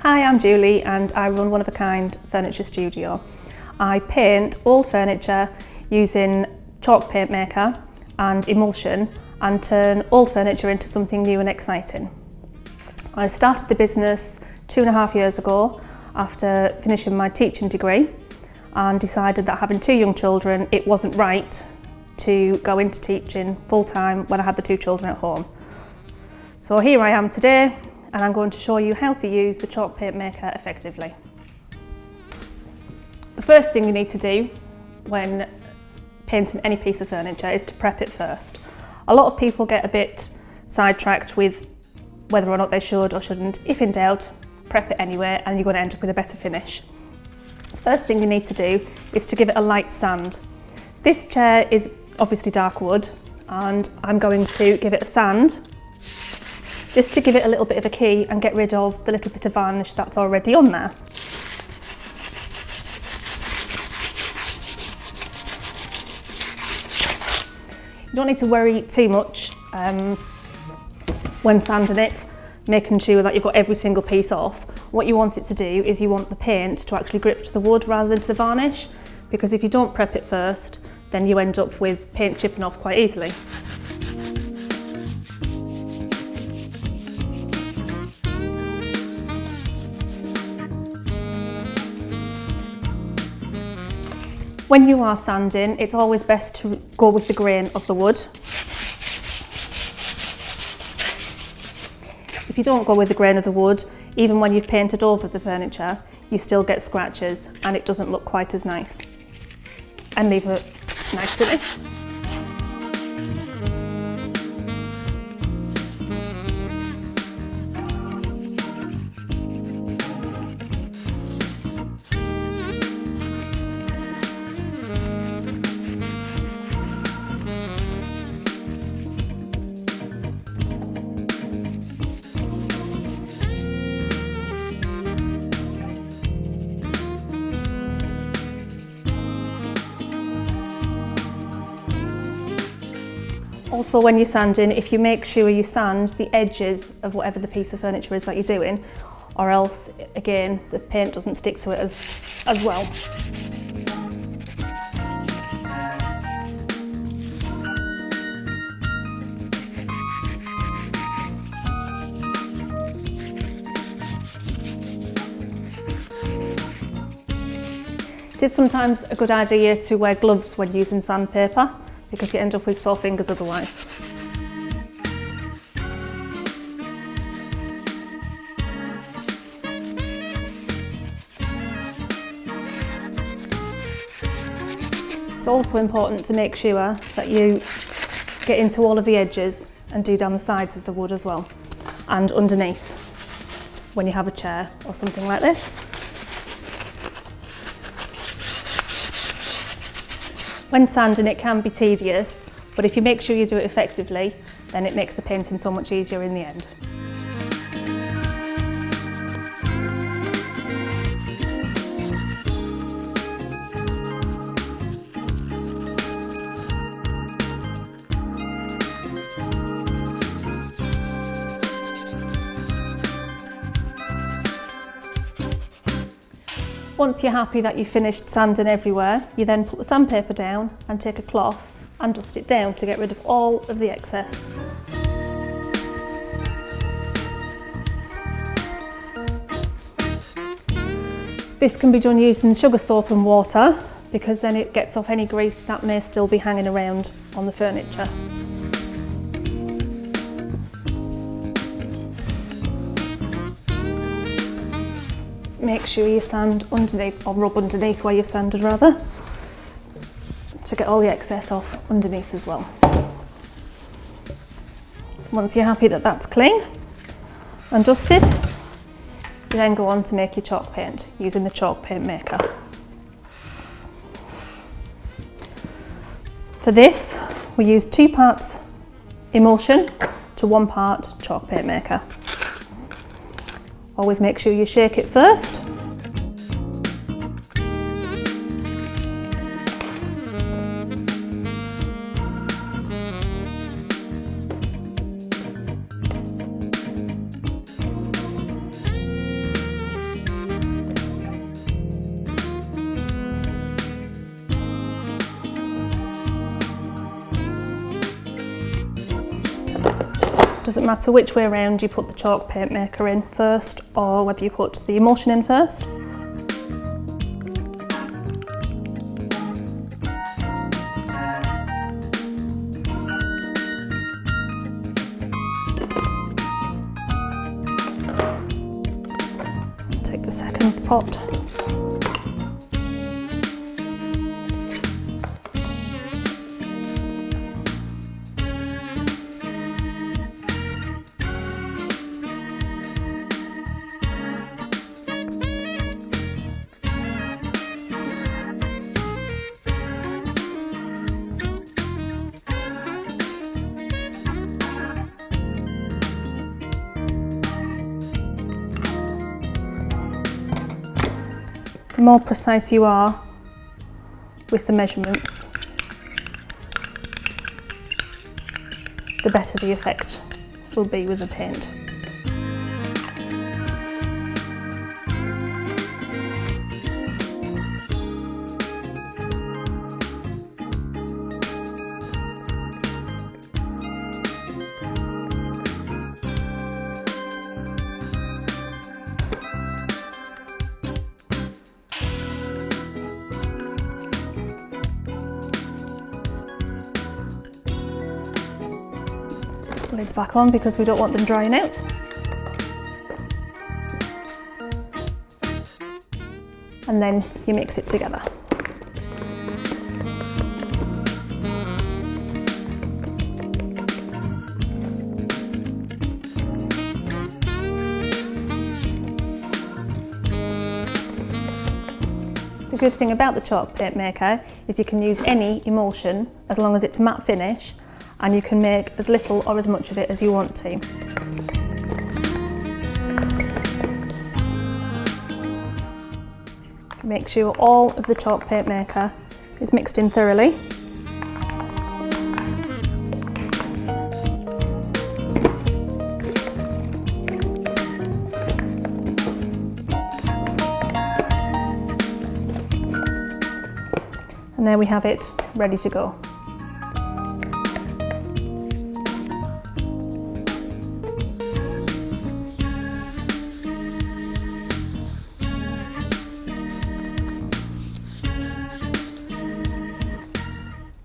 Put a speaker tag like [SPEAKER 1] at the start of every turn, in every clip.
[SPEAKER 1] Hi, I'm Julie and I run One of a Kind Furniture Studio. I paint old furniture using chalk paint maker and emulsion and turn old furniture into something new and exciting. I started the business 2.5 years ago after finishing my teaching degree and decided that having 2 young children, it wasn't right to go into teaching full-time when I had the 2 children at home. So here I am today and I'm going to show you how to use the chalk paint maker effectively. The first thing you need to do when painting any piece of furniture is to prep it first. A lot of people get a bit sidetracked with whether or not they should or shouldn't. If in doubt, prep it anyway and you're going to end up with a better finish. The first thing you need to do is to give it a light sand. This chair is obviously dark wood and I'm going to give it a sand just to give it a little bit of a key and get rid of the little bit of varnish that's already on there. You don't need to worry too much when sanding it, making sure that you've got every single piece off. What you want it to do is you want the paint to actually grip to the wood rather than to the varnish, because if you don't prep it first, then you end up with paint chipping off quite easily. When you are sanding, it's always best to go with the grain of the wood. If you don't go with the grain of the wood, even when you've painted over the furniture, you still get scratches and it doesn't look quite as nice and leave a nice finish. Also, when you're sanding, if you make sure you sand the edges of whatever the piece of furniture is that you're doing, or else, again, the paint doesn't stick to it as well. It is sometimes a good idea to wear gloves when using sandpaper, because you end up with sore fingers otherwise. It's also important to make sure that you get into all of the edges and do down the sides of the wood as well, and underneath when you have a chair or something like this. When sanding, it can be tedious, but if you make sure you do it effectively, then it makes the painting so much easier in the end. Once you're happy that you've finished sanding everywhere, you then put the sandpaper down and take a cloth and dust it down to get rid of all of the excess. This can be done using sugar soap and water, because then it gets off any grease that may still be hanging around on the furniture. Make sure you sand underneath, or rub underneath where you've sanded rather, to get all the excess off underneath as well. Once you're happy that that's clean and dusted, you then go on to make your chalk paint using the chalk paint maker. For this, we use 2 parts emulsion to 1 part chalk paint maker. Always make sure you shake it first. doesn't matter which way around you put the chalk paint maker in first, or whether you put the emulsion in first. Take the second pot. The more precise you are with the measurements, the better the effect will be with the paint. The lid's back on because we don't want them drying out. And then you mix it together. The good thing about the chalk paint maker is you can use any emulsion as long as it's matte finish, and you can make as little or as much of it as you want to. Make sure all of the chalk paint maker is mixed in thoroughly. And there we have it, ready to go.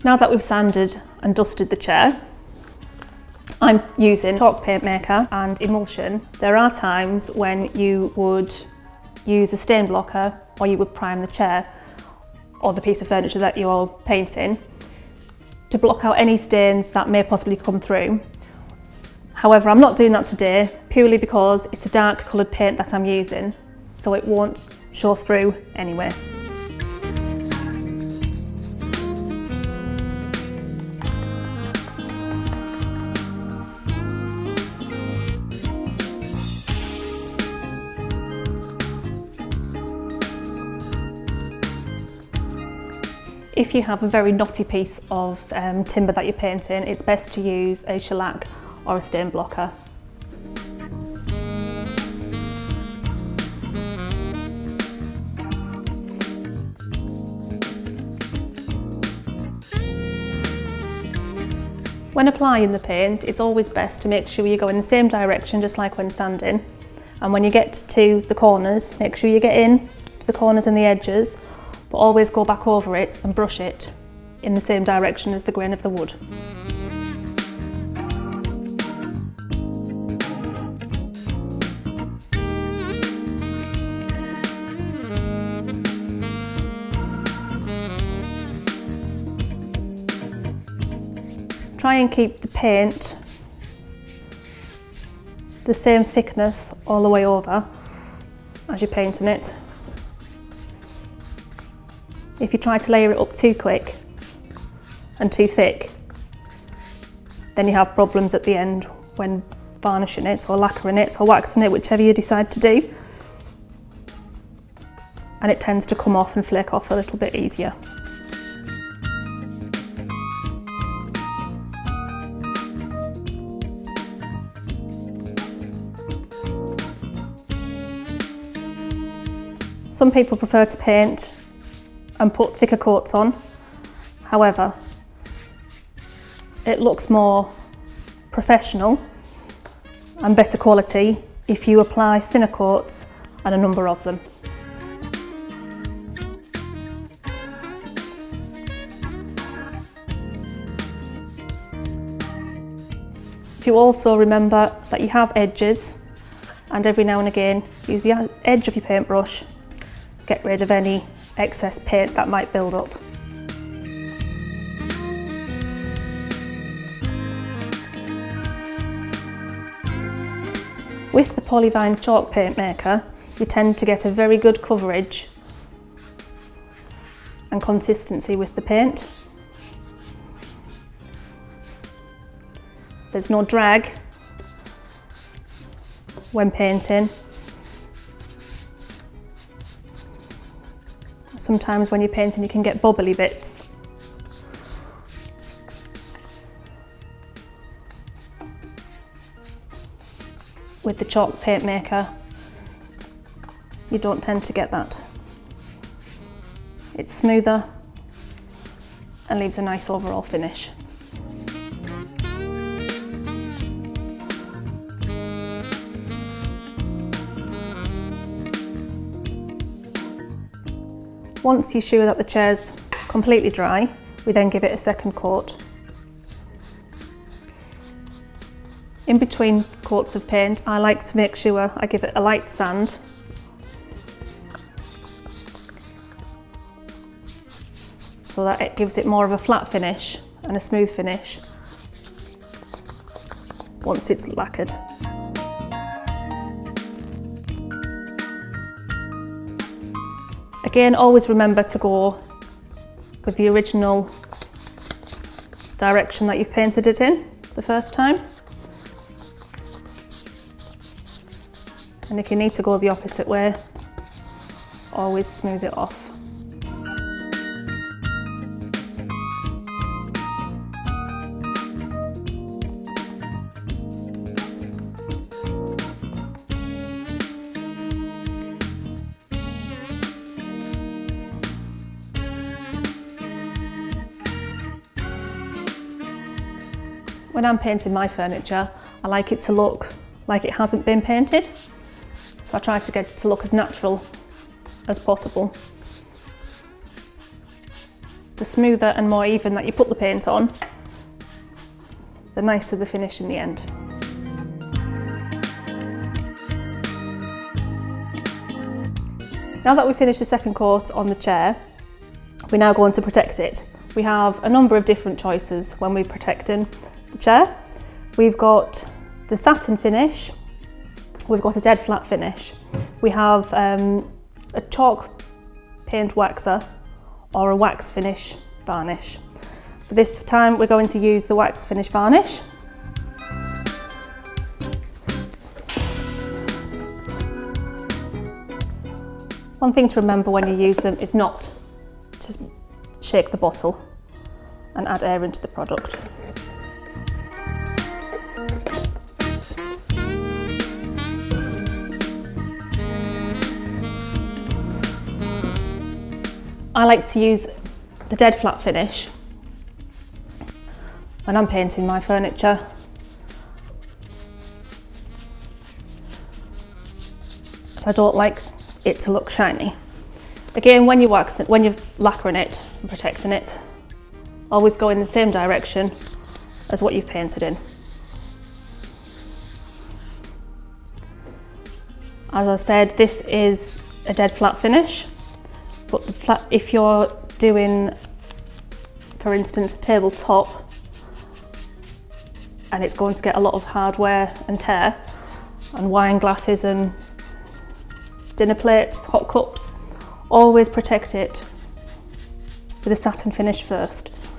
[SPEAKER 1] Now that we've sanded and dusted the chair, I'm using chalk paint maker and emulsion. There are times when you would use a stain blocker, or you would prime the chair or the piece of furniture that you're painting to block out any stains that may possibly come through. However, I'm not doing that today purely because it's a dark coloured paint that I'm using, so it won't show through anyway. If you have a very knotty piece of timber that you're painting, it's best to use a shellac or a stain blocker. When applying the paint, it's always best to make sure you go in the same direction, just like when sanding. And when you get to the corners, make sure you get in to the corners and the edges, but always go back over it and brush it in the same direction as the grain of the wood. Try and keep the paint the same thickness all the way over as you're painting it. If you try to layer it up too quick and too thick, then you have problems at the end when varnishing it or lacquering it or waxing it, whichever you decide to do. And it tends to come off and flake off a little bit easier. Some people prefer to paint and put thicker coats on. However, it looks more professional and better quality if you apply thinner coats and a number of them. If you also remember that you have edges, and every now and again use the edge of your paintbrush, get rid of any excess paint that might build up. With the Polyvine chalk paint maker, you tend to get a very good coverage and consistency with the paint. There's no drag when painting. Sometimes when you're painting you can get bubbly bits. With the chalk paint maker, you don't tend to get that. It's smoother and leaves a nice overall finish. Once you're sure that the chair's completely dry, we then give it a second coat. In between coats of paint, I like to make sure I give it a light sand. So that it gives it more of a flat finish and a smooth finish once it's lacquered. Again, always remember to go with the original direction that you've painted it in the first time. And if you need to go the opposite way, always smooth it off. When I'm painting my furniture, I like it to look like it hasn't been painted. So I try to get it to look as natural as possible. The smoother and more even that you put the paint on, the nicer the finish in the end. Now that we've finished the second coat on the chair, we're now going to protect it. We have a number of different choices when we're protecting the chair. We've got the satin finish, we've got a dead flat finish. We have a chalk paint waxer or a wax finish varnish. For this time we're going to use the wax finish varnish. One thing to remember when you use them is not to shake the bottle and add air into the product. I like to use the dead flat finish when I'm painting my furniture. So I don't like it to look shiny. Again, when you wax it, when you're lacquering it and protecting it, always go in the same direction as what you've painted in. As I've said, this is a dead flat finish. But if you're doing, for instance, a tabletop and it's going to get a lot of hard wear and tear, and wine glasses and dinner plates, hot cups, always protect it with a satin finish first.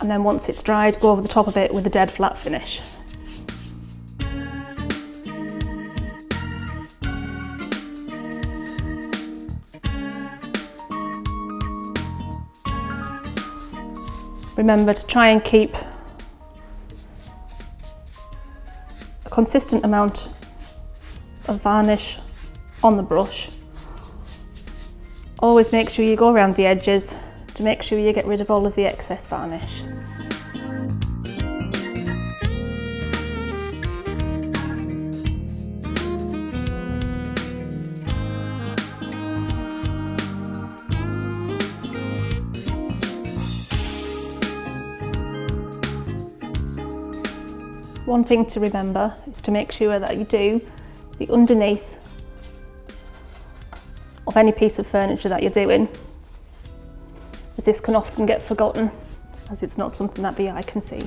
[SPEAKER 1] And then once it's dried, go over the top of it with a dead flat finish. Remember to try and keep a consistent amount of varnish on the brush. Always make sure you go around the edges to make sure you get rid of all of the excess varnish. one thing to remember is to make sure that you do the underneath of any piece of furniture that you're doing, as this can often get forgotten as it's not something that the eye can see.